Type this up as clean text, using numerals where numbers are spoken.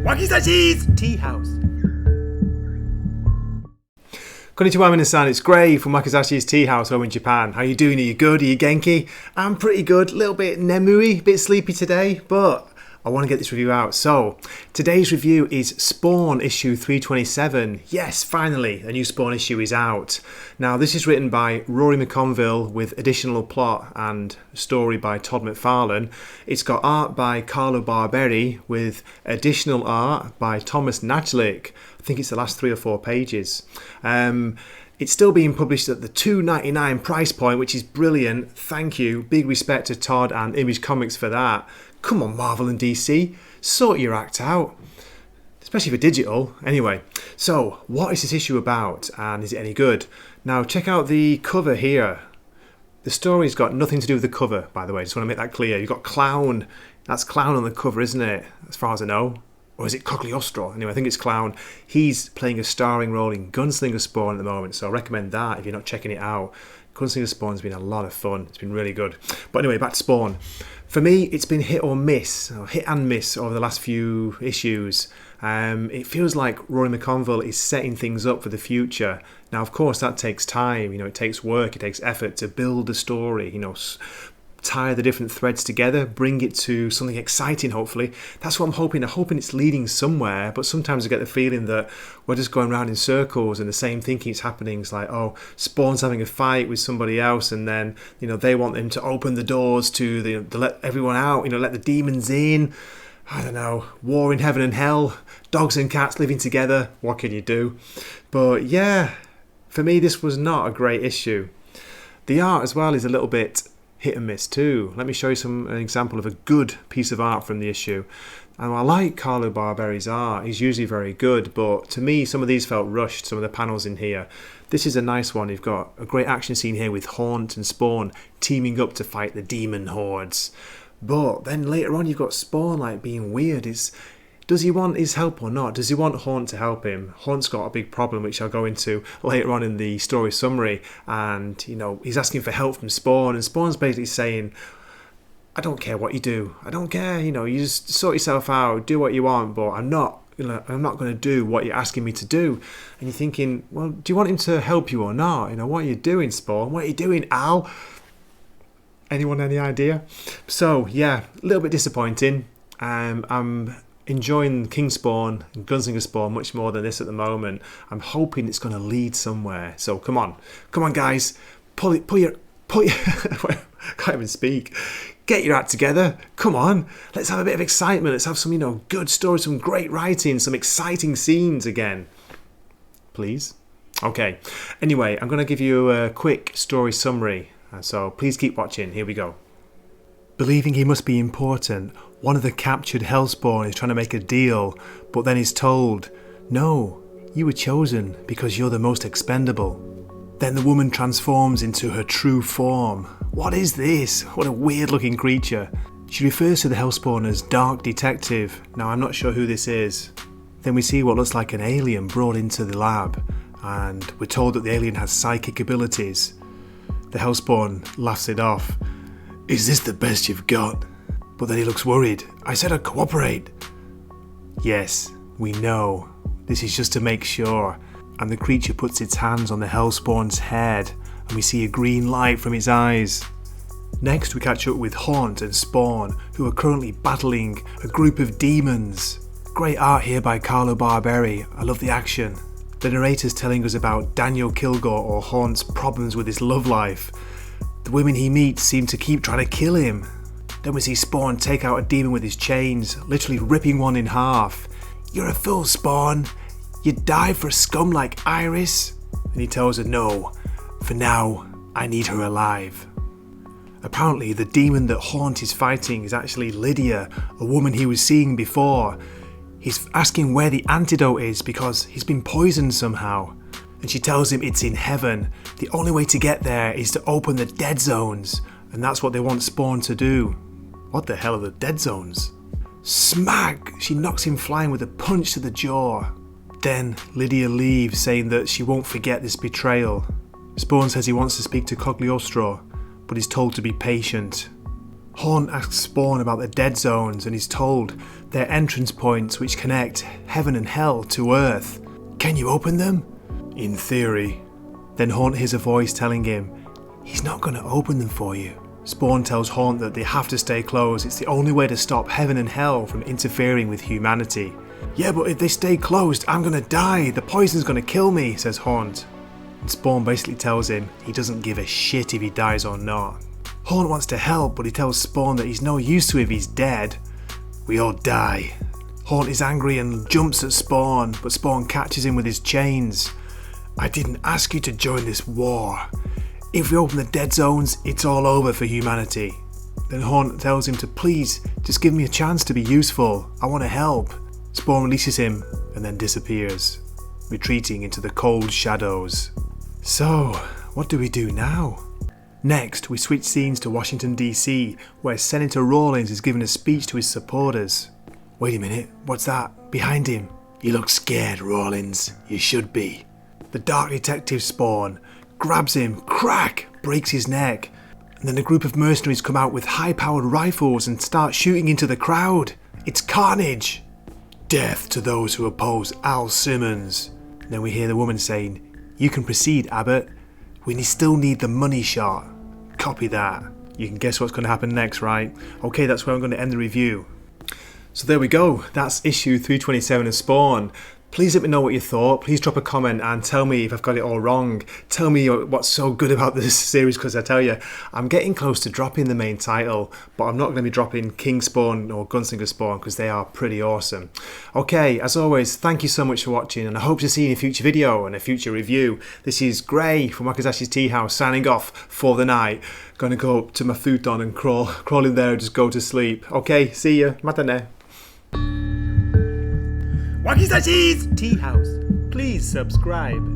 Wakizashi's Tea House. Konnichiwa minasan, it's Gray from Wakizashi's Tea House over in Japan. How you doing? Are you good? Are you genki? I'm pretty good, a little bit nemui, a bit sleepy today, but I want to get this review out. So, today's review is Spawn issue 327. Yes, finally, a new Spawn issue is out. Now, this is written by Rory McConville with additional plot and story by Todd McFarlane. It's got art by Carlo Barberi with additional art by Thomas Nachlik. I think it's the last 3 or 4 pages. It's still being published at the $2.99 price point, which is brilliant. Thank you. Big respect to Todd and Image Comics for that. Come on, Marvel and DC, sort your act out, especially for digital. Anyway, so what is this issue about, and is it any good? Now, check out the cover here. The story's got nothing to do with the cover, by the way. Just want to make that clear. You've got Clown. That's Clown on the cover, isn't it? As far as I know. Or is it Cogliostro? Anyway, I think it's Clown. He's playing a starring role in Gunslinger Spawn at the moment, so I recommend that if you're not checking it out. Gunslinger Spawn's been a lot of fun. It's been really good. But anyway, back to Spawn. For me, it's been hit and miss over the last few issues. It feels like Rory McConville is setting things up for the future. Now, of course, that takes time. It takes work, it takes effort to build a story. Tie the different threads together, bring it to something exciting, hopefully. That's what I'm hoping. I'm hoping it's leading somewhere, but sometimes I get the feeling that we're just going around in circles and the same thing keeps happening. It's like, oh, Spawn's having a fight with somebody else, and then, they want them to open the doors to let everyone out, let the demons in. I don't know, war in heaven and hell, dogs and cats living together. What can you do? But yeah, for me, this was not a great issue. The art as well is a little bit hit and miss too. Let me show you an example of a good piece of art from the issue. And I like Carlo Barberi's art. He's usually very good, but to me some of these felt rushed, some of the panels in here. This is a nice one. You've got a great action scene here with Haunt and Spawn teaming up to fight the demon hordes. But then later on you've got Spawn being weird. Does he want his help or not? Does he want Haunt to help him? Haunt's got a big problem, which I'll go into later on in the story summary. And, he's asking for help from Spawn. And Spawn's basically saying, I don't care what you do. I don't care. You just sort yourself out. Do what you want. But I'm not going to do what you're asking me to do. And you're thinking, well, do you want him to help you or not? What are you doing, Spawn? What are you doing, Al? Anyone any idea? So, yeah, a little bit disappointing. I'm enjoying King Spawn and Gunslinger Spawn much more than this at the moment. I'm hoping it's going to lead somewhere. So come on guys, pull your I can't even speak. Get your act together. Come on, let's have a bit of excitement. Let's have some good stories, some great writing, some exciting scenes again, please. Okay, anyway, I'm going to give you a quick story summary, so please keep watching. Here we go. Believing he must be important, one of the captured Hellspawn is trying to make a deal, but then is told, no, you were chosen because you're the most expendable. Then the woman transforms into her true form. What is this? What a weird looking creature. She refers to the Hellspawn as Dark Detective. Now, I'm not sure who this is. Then we see what looks like an alien brought into the lab, and we're told that the alien has psychic abilities. The Hellspawn laughs it off. Is this the best you've got? But then he looks worried. I said I'd cooperate. Yes, we know. This is just to make sure. And the creature puts its hands on the Hellspawn's head, and we see a green light from its eyes. Next we catch up with Haunt and Spawn, who are currently battling a group of demons. Great art here by Carlo Barberi. I love the action. The narrator's telling us about Daniel Kilgore or Haunt's problems with his love life. The women he meets seem to keep trying to kill him. Then we see Spawn take out a demon with his chains, literally ripping one in half. You're a fool, Spawn. You'd die for scum like Iris. And he tells her no. For now, I need her alive. Apparently, the demon that Haunt is fighting is actually Lydia, a woman he was seeing before. He's asking where the antidote is because he's been poisoned somehow. And she tells him it's in heaven. The only way to get there is to open the dead zones. And that's what they want Spawn to do. What the hell are the dead zones? Smack! She knocks him flying with a punch to the jaw. Then Lydia leaves, saying that she won't forget this betrayal. Spawn says he wants to speak to Cogliostro, but is told to be patient. Horn asks Spawn about the dead zones and is told they're entrance points which connect heaven and hell to Earth. Can you open them? In theory. Then Haunt hears a voice telling him he's not going to open them for you. Spawn tells Haunt that they have to stay closed. It's the only way to stop heaven and hell from interfering with humanity. Yeah, but if they stay closed, I'm going to die. The poison's going to kill me, says Haunt. And Spawn basically tells him he doesn't give a shit if he dies or not. Haunt wants to help, but he tells Spawn that he's no use to if he's dead. We all die. Haunt is angry and jumps at Spawn, but Spawn catches him with his chains. I didn't ask you to join this war. If we open the dead zones, it's all over for humanity. Then Haunt tells him to please just give me a chance to be useful. I want to help. Spawn releases him and then disappears, retreating into the cold shadows. So, what do we do now? Next, we switch scenes to Washington DC, where Senator Rawlins is giving a speech to his supporters. Wait a minute, what's that? Behind him. You look scared, Rawlins. You should be. The dark detective Spawn grabs him, crack, breaks his neck. And then a group of mercenaries come out with high-powered rifles and start shooting into the crowd. It's carnage. Death to those who oppose Al Simmons. And then we hear the woman saying, you can proceed, Abbott. We still need the money shot. Copy that. You can guess what's going to happen next, right? Okay, that's where I'm going to end the review. So there we go. That's issue 327 of Spawn. Please let me know what you thought. Please drop a comment and tell me if I've got it all wrong. Tell me what's so good about this series, because I tell you, I'm getting close to dropping the main title, but I'm not going to be dropping King Spawn or Gunslinger Spawn because they are pretty awesome. Okay, as always, thank you so much for watching, and I hope to see you in a future video and a future review. This is Gray from Wakazashi's Tea House signing off for the night. Gonna go up to my futon and crawl in there and just go to sleep. Okay, see ya. Matane. Wakizashi's Tea House. Please subscribe.